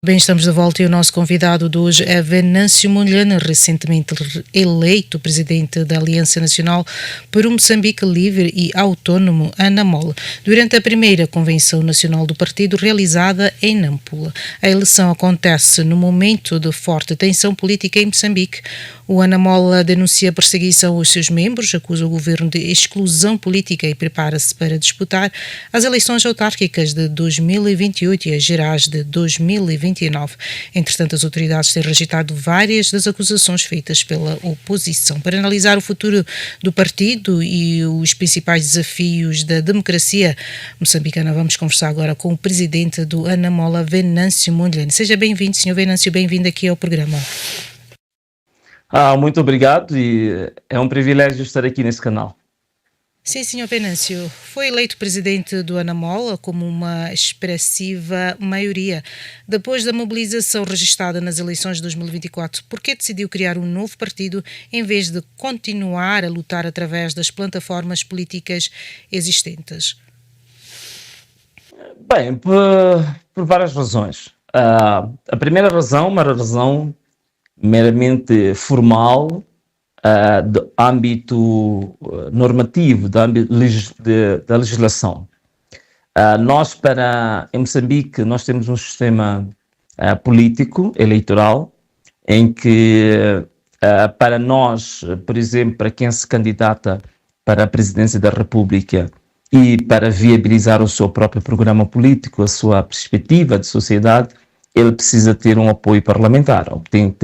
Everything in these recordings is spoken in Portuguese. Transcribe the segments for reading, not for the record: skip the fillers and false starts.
Bem, estamos de volta e o nosso convidado de hoje é Venâncio Mondlane, recentemente eleito presidente da Aliança Nacional por um Moçambique Livre e Autónomo, ANAMOL, durante a primeira Convenção Nacional do Partido realizada em Nampula. A eleição acontece no momento de forte tensão política em Moçambique. O ANAMOL denuncia perseguição aos seus membros, acusa o governo de exclusão política e prepara-se para disputar as eleições autárquicas de 2028 e as gerais de 2029. Entretanto, as autoridades têm rejeitado várias das acusações feitas pela oposição. Para analisar o futuro do partido e os principais desafios da democracia moçambicana, vamos conversar agora com o presidente do ANAMOL, Venâncio Mondlane. Seja bem-vindo, Sr. Venâncio, bem-vindo aqui ao programa. Muito obrigado e é um privilégio estar aqui nesse canal. Sim, Sr. Venâncio, foi eleito presidente do ANAMOL como uma expressiva maioria. Depois da mobilização registada nas eleições de 2024, por que decidiu criar um novo partido em vez de continuar a lutar através das plataformas políticas existentes? Bem, por várias razões. A primeira razão, uma razão meramente formal, do âmbito normativo, do âmbito da legislação. Em Moçambique, nós temos um sistema político, eleitoral, em que para nós, por exemplo, para quem se candidata para a presidência da República e para viabilizar o seu próprio programa político, a sua perspectiva de sociedade, ele precisa ter um apoio parlamentar, tem que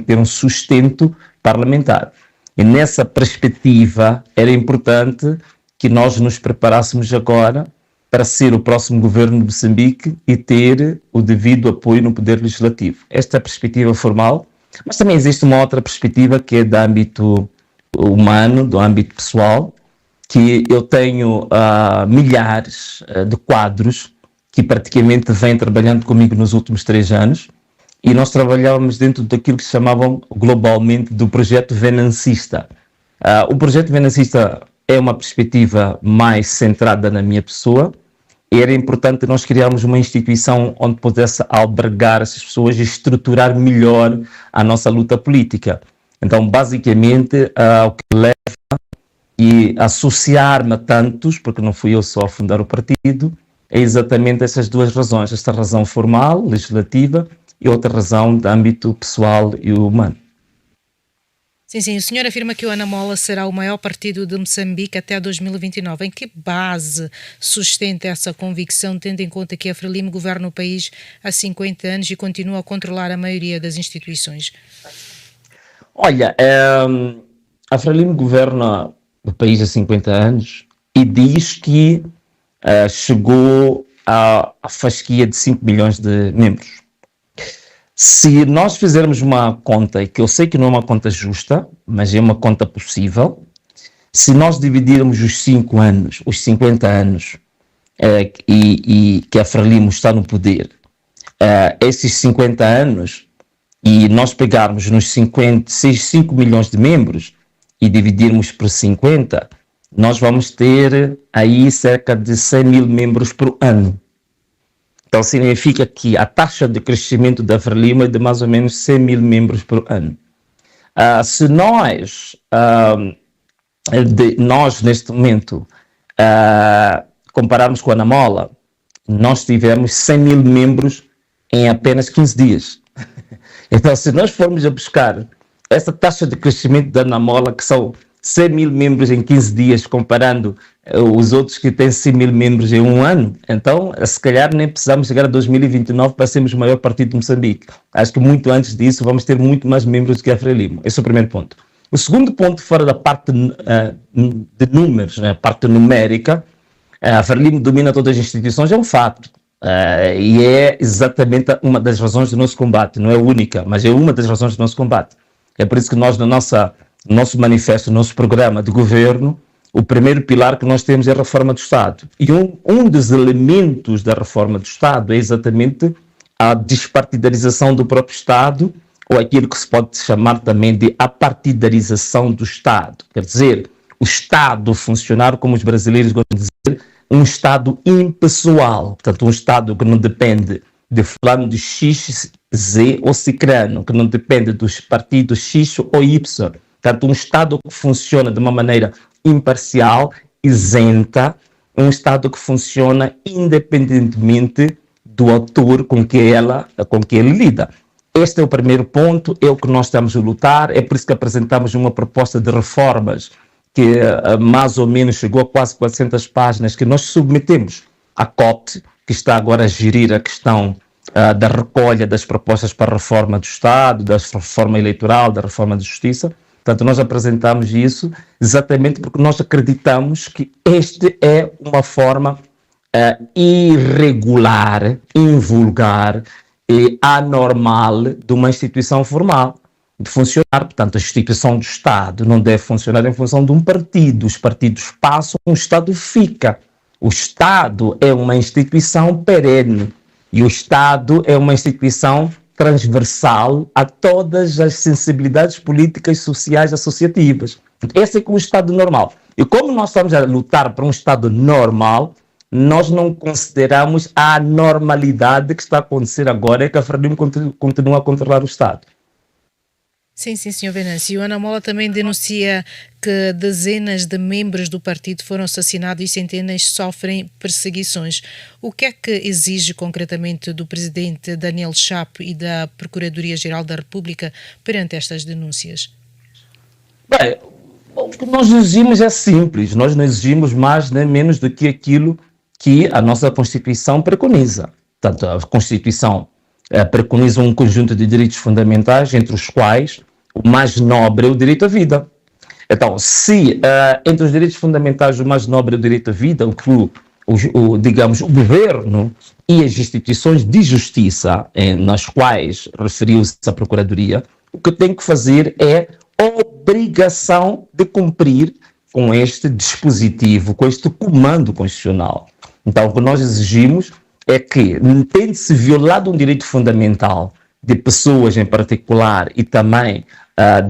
ter um sustento parlamentar. E nessa perspectiva era importante que nós nos preparássemos agora para ser o próximo governo de Moçambique e ter o devido apoio no poder legislativo. Esta é a perspectiva formal, mas também existe uma outra perspectiva que é do âmbito humano, do âmbito pessoal, que eu tenho milhares de quadros que praticamente vêm trabalhando comigo nos últimos 3 anos, e nós trabalhávamos dentro daquilo que se chamavam globalmente do projeto venancista. O projeto venancista é uma perspectiva mais centrada na minha pessoa, e era importante nós criarmos uma instituição onde pudesse albergar essas pessoas e estruturar melhor a nossa luta política. Então, basicamente, o que leva e associar-me a tantos, porque não fui eu só a fundar o partido, é exatamente essas duas razões, esta razão formal, legislativa, e outra razão de âmbito pessoal e humano. Sim, o senhor afirma que o ANAMOL será o maior partido de Moçambique até 2029. Em que base sustenta essa convicção, tendo em conta que a Frelimo governa o país há 50 anos e continua a controlar a maioria das instituições? Olha, a Frelimo governa o país há 50 anos e diz que chegou à fasquia de 5 milhões de membros. Se nós fizermos uma conta, que eu sei que não é uma conta justa, mas é uma conta possível, se nós dividirmos os 5 anos, os 50 anos e que a Frelimo está no poder, esses 50 anos, e nós pegarmos nos 5 milhões de membros e dividirmos por 50, nós vamos ter aí cerca de 100 mil membros por ano. Então significa que a taxa de crescimento da Frelimo é de mais ou menos 100 mil membros por ano. Se nós neste momento compararmos com a ANAMOL, nós tivemos 100 mil membros em apenas 15 dias. Então, se nós formos a buscar essa taxa de crescimento da ANAMOL, que são 100 mil membros em 15 dias, comparando os outros que têm 100 mil membros em um ano, então, se calhar, nem precisamos chegar a 2029 para sermos o maior partido de Moçambique. Acho que muito antes disso vamos ter muito mais membros do que a Frelimo. Esse é o primeiro ponto. O segundo ponto, fora da parte de números, né, a parte numérica, a Frelimo domina todas as instituições, é um fato. E é exatamente uma das razões do nosso combate. Não é única, mas é uma das razões do nosso combate. É por isso que nós, no nosso manifesto, no nosso programa de governo, o primeiro pilar que nós temos é a reforma do Estado. E um dos elementos da reforma do Estado é exatamente a despartidarização do próprio Estado, ou aquilo que se pode chamar também de apartidarização do Estado. Quer dizer, o Estado funcionar, como os brasileiros gostam de dizer, um Estado impessoal. Portanto, um Estado que não depende de fulano de X, Z ou Cicrano, que não depende dos partidos X ou Y. Portanto, um Estado que funciona de uma maneira imparcial, isenta, um Estado que funciona independentemente do autor com que ele lida. Este é o primeiro ponto, é o que nós estamos a lutar, é por isso que apresentamos uma proposta de reformas que mais ou menos chegou a quase 400 páginas, que nós submetemos à COPT, que está agora a gerir a questão da recolha das propostas para a reforma do Estado, da reforma eleitoral, da reforma da Justiça. Portanto, nós apresentamos isso exatamente porque nós acreditamos que este é uma forma irregular, invulgar e anormal de uma instituição formal de funcionar. Portanto, a instituição do Estado não deve funcionar em função de um partido. Os partidos passam, o Estado fica. O Estado é uma instituição perene e o Estado é uma instituição transversal a todas as sensibilidades políticas, sociais, associativas. Esse é que é o Estado normal. E como nós estamos a lutar para um Estado normal, nós não consideramos a anormalidade que está a acontecer agora, é que a Frelimo continua a controlar o Estado. Sim, Sr. Venâncio. A Ana Mola também denuncia que dezenas de membros do partido foram assassinados e centenas sofrem perseguições. O que é que exige concretamente do presidente Daniel Chapo e da Procuradoria-Geral da República perante estas denúncias? Bem, o que nós exigimos é simples. Nós não exigimos mais nem menos do que aquilo que a nossa Constituição preconiza. Portanto, a Constituição preconiza um conjunto de direitos fundamentais, entre os quais o mais nobre é o direito à vida. Então, se entre os direitos fundamentais o mais nobre é o direito à vida, digamos, o governo e as instituições de justiça, nas quais referiu-se a Procuradoria, o que tem que fazer é obrigação de cumprir com este dispositivo, com este comando constitucional. Então, o que nós exigimos é que, tendo-se violado um direito fundamental de pessoas em particular e também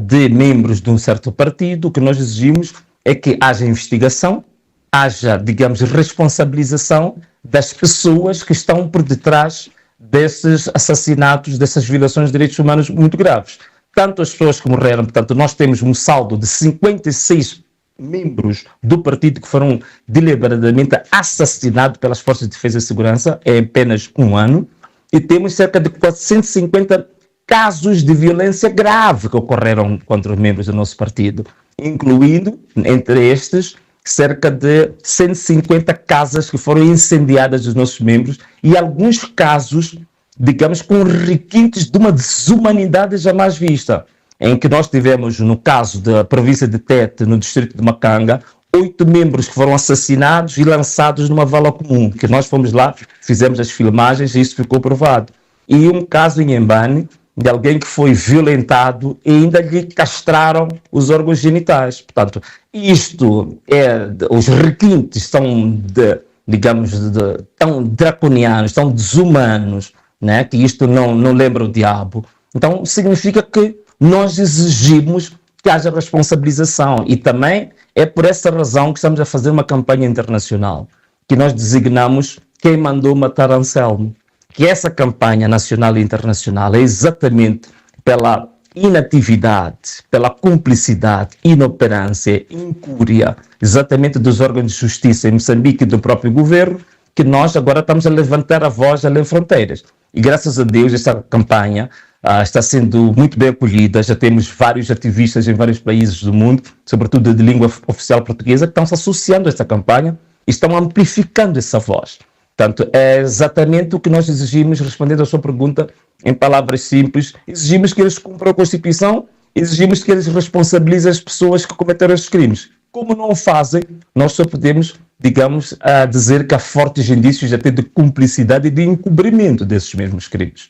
de membros de um certo partido, o que nós exigimos é que haja investigação, haja, digamos, responsabilização das pessoas que estão por detrás desses assassinatos, dessas violações de direitos humanos muito graves. Tanto as pessoas que morreram, portanto, nós temos um saldo de 56 membros do partido que foram deliberadamente assassinados pelas Forças de Defesa e Segurança em apenas um ano, e temos cerca de 450 casos de violência grave que ocorreram contra os membros do nosso partido, incluindo, entre estes, cerca de 150 casas que foram incendiadas dos nossos membros e alguns casos, digamos, com requintes de uma desumanidade jamais vista, em que nós tivemos, no caso da província de Tete, no distrito de Macanga, 8 membros que foram assassinados e lançados numa vala comum, que nós fomos lá, fizemos as filmagens e isso ficou provado. E um caso em Embane, de alguém que foi violentado e ainda lhe castraram os órgãos genitais. Portanto, os requintes são, tão draconianos, tão desumanos, né, que isto não lembra o diabo. Então, significa que nós exigimos que haja responsabilização e também é por essa razão que estamos a fazer uma campanha internacional, que nós designamos quem mandou matar Anselmo. Que essa campanha nacional e internacional é exatamente pela inatividade, pela cumplicidade, inoperância, incúria, exatamente dos órgãos de justiça em Moçambique e do próprio governo, que nós agora estamos a levantar a voz além fronteiras. E graças a Deus esta campanha está sendo muito bem acolhida, já temos vários ativistas em vários países do mundo, sobretudo de língua oficial portuguesa, que estão se associando a esta campanha e estão amplificando essa voz. Portanto, é exatamente o que nós exigimos, respondendo à sua pergunta em palavras simples, exigimos que eles cumpram a Constituição, exigimos que eles responsabilizem as pessoas que cometeram esses crimes. Como não o fazem, nós só podemos, digamos, dizer que há fortes indícios até de cumplicidade e de encobrimento desses mesmos crimes.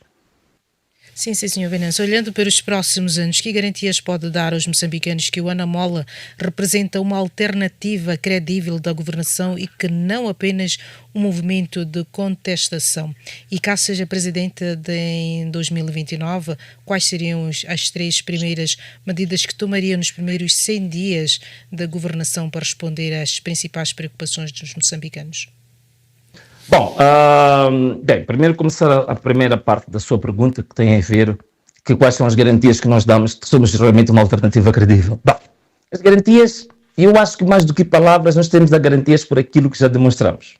Sim, Sr. Venâncio. Olhando para os próximos anos, que garantias pode dar aos moçambicanos que o Ana Mola representa uma alternativa credível da governação e que não apenas um movimento de contestação? E caso seja presidente em 2029, quais seriam as 3 primeiras medidas que tomaria nos primeiros 100 dias da governação para responder às principais preocupações dos moçambicanos? Bom, bem, primeiro começar a primeira parte da sua pergunta, que tem a ver com quais são as garantias que nós damos que somos realmente uma alternativa credível. Bom, as garantias, eu acho que mais do que palavras, nós temos as garantias por aquilo que já demonstramos.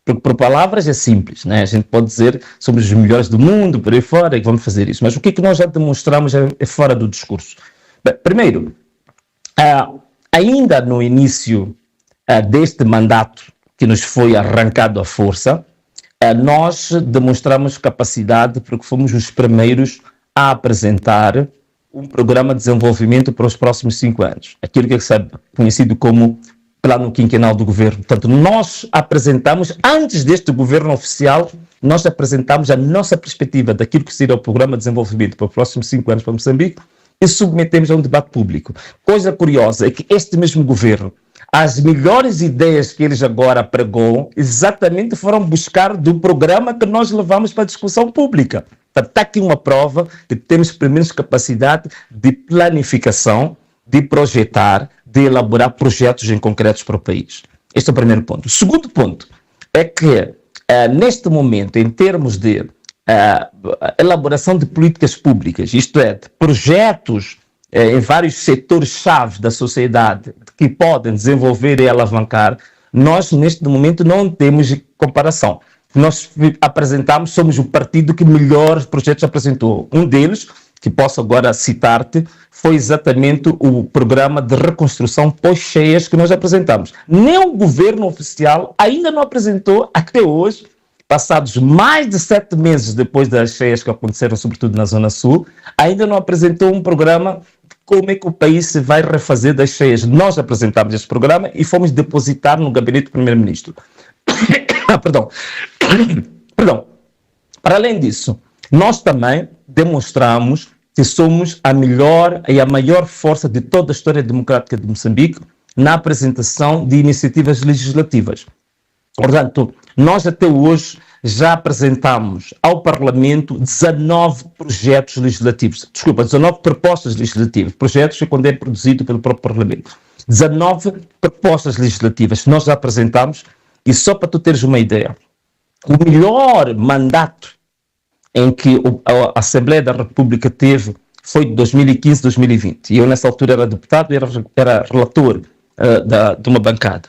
Porque por palavras é simples, né? A gente pode dizer somos os melhores do mundo, por aí fora, e vamos fazer isso. Mas o que nós já demonstramos é fora do discurso. Bem, primeiro, ainda no início deste mandato que nos foi arrancado à força, nós demonstramos capacidade porque fomos os primeiros a apresentar um programa de desenvolvimento para os próximos 5 anos. Aquilo que é conhecido como plano quinquenal do governo. Portanto, nós apresentamos, antes deste governo oficial, nós apresentamos a nossa perspectiva daquilo que seria o programa de desenvolvimento para os próximos 5 anos para Moçambique e submetemos a um debate público. Coisa curiosa é que este mesmo governo, as melhores ideias que eles agora pregou, exatamente foram buscar do programa que nós levamos para a discussão pública. Está aqui uma prova de que temos pelo menos capacidade de planificação, de projetar, de elaborar projetos em concretos para o país. Este é o primeiro ponto. O segundo ponto é que, neste momento, em termos de elaboração de políticas públicas, isto é, de projetos em vários setores-chave da sociedade que podem desenvolver e alavancar, nós, neste momento, não temos comparação. Nós apresentamos, somos o partido que melhores projetos apresentou. Um deles, que posso agora citar-te, foi exatamente o programa de reconstrução pós-cheias que nós apresentamos. Nem o governo oficial ainda não apresentou, até hoje, passados mais de 7 meses depois das cheias que aconteceram, sobretudo na Zona Sul, ainda não apresentou um programa de como é que o país se vai refazer das cheias. Nós apresentamos esse programa e fomos depositar no gabinete do primeiro-ministro. Perdão. Para além disso, nós também demonstramos que somos a melhor e a maior força de toda a história democrática de Moçambique na apresentação de iniciativas legislativas. Portanto, nós até hoje já apresentamos ao Parlamento 19 projetos legislativos, 19 propostas legislativas, projetos que quando é produzido pelo próprio Parlamento. 19 propostas legislativas nós já apresentamos e só para tu teres uma ideia, o melhor mandato em que a Assembleia da República teve foi de 2015 a 2020. E eu, nessa altura, era deputado e era relator de uma bancada.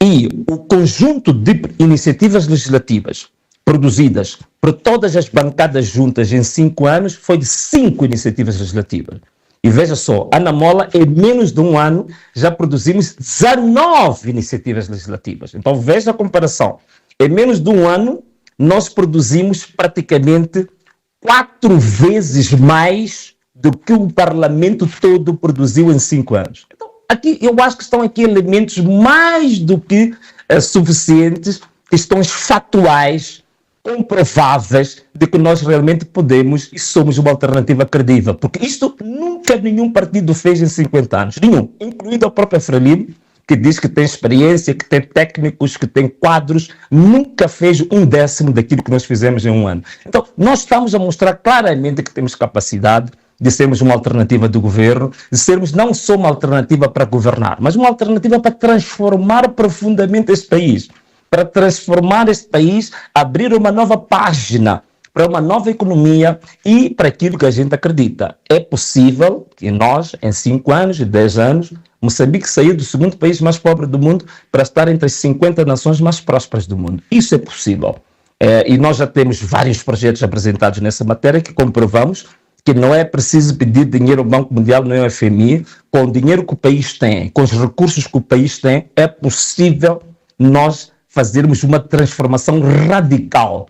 E o conjunto de iniciativas legislativas produzidas por todas as bancadas juntas em 5 anos foi de 5 iniciativas legislativas. E veja só, Ana Mola, em menos de 1 ano, já produzimos 19 iniciativas legislativas. Então veja a comparação. Em menos de 1 ano, nós produzimos praticamente 4 vezes mais do que o Parlamento todo produziu em 5 anos. Então, aqui, eu acho que estão aqui elementos mais do que suficientes, questões factuais, comprováveis, de que nós realmente podemos e somos uma alternativa credível. Porque isto nunca nenhum partido fez em 50 anos. Nenhum, incluindo a própria Frelimo, que diz que tem experiência, que tem técnicos, que tem quadros, nunca fez 1/10 daquilo que nós fizemos em 1 ano. Então, nós estamos a mostrar claramente que temos capacidade de sermos uma alternativa do governo, de sermos não só uma alternativa para governar, mas uma alternativa para transformar profundamente este país, para transformar este país, abrir uma nova página para uma nova economia e para aquilo que a gente acredita. É possível que nós, em 5 anos e 10 anos, Moçambique sair do segundo país mais pobre do mundo para estar entre as 50 nações mais prósperas do mundo. Isso é possível. E nós já temos vários projetos apresentados nessa matéria que comprovamos que não é preciso pedir dinheiro ao Banco Mundial, nem ao FMI. Com o dinheiro que o país tem, com os recursos que o país tem, é possível nós fazermos uma transformação radical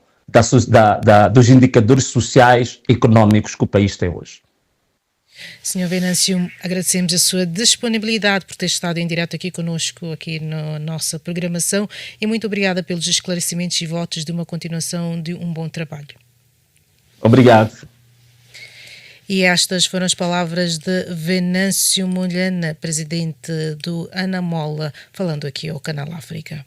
dos indicadores sociais e económicos que o país tem hoje. Senhor Venâncio, agradecemos a sua disponibilidade por ter estado em direto aqui conosco, aqui na nossa programação, e muito obrigada pelos esclarecimentos e votos de uma continuação de um bom trabalho. Obrigado. E estas foram as palavras de Venâncio Mulhana, presidente do Ana Mola, falando aqui ao Canal África.